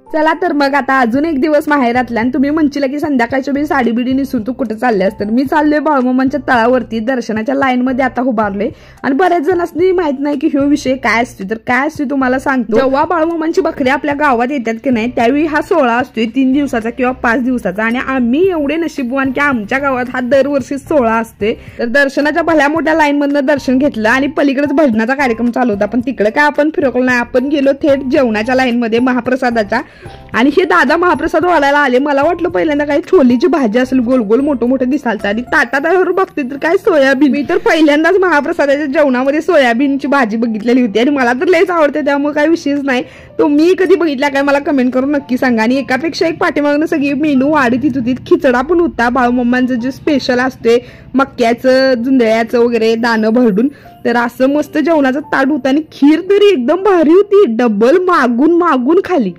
चला तर मग आता अजून एक दिवस माहेरातला आणि तुम्ही म्हणशील की संध्याकाळच्या वेळी साडी बिडी निसून तू कुठे चालल्यास, तर मी चाललोय बाळूमामांच्या तळावरती दर्शनाच्या लाईन मध्ये आता उभारलोय. आणि बऱ्याच जणांनी माहित नाही की ह्यो विषय काय असतो, तर काय असतो तुम्हाला सांगतो. जेव्हा बाळूमामांची बकरी आपल्या गावात येतात की नाही त्यावेळी हा सोहळा असतोय 3 दिवसाचा किंवा 5 दिवसाचा. आणि आम्ही एवढे नशीबवान की आमच्या गावात हा दरवर्षी सोहळा असते. तर दर्शनाच्या भल्या मोठ्या लाईन मधनं दर्शन घेतलं आणि पलीकडेच भजनाचा कार्यक्रम चालू होता, पण तिकडे काय आपण फिरकलो नाही. आपण गेलो थेट जेवणाच्या लाईन मध्ये महाप्रसादाच्या. आणि हे दादा महाप्रसाद वाढायला आले. मला वाटलं पहिल्यांदा काही छोलीची भाजी असेल, गोल गोल मोठं मोठं दिसालतं. आणि ताटावर बघते तर काय सोयाबीन. मी तर पहिल्यांदाच महाप्रसादाच्या जेवणामध्ये सोयाबीनची भाजी बघितलेली होती आणि मला तर लयच आवडते, त्यामुळे काही विषयच नाही. तो मी कधी बघितला काय मला कमेंट करून नक्की सांगा. आणि एकापेक्षा एक पाठीमागनं सगळी मेनू वाढीत होती. खिचडा पण होता बाळूमामांचं जे स्पेशल असते मक्याचं जुंधळ्याचं वगैरे दाणं भरडून. तर असं मस्त जेवणाचं ताट होतं आणि खीर तरी एकदम भारी होती, डबल मागून खाली.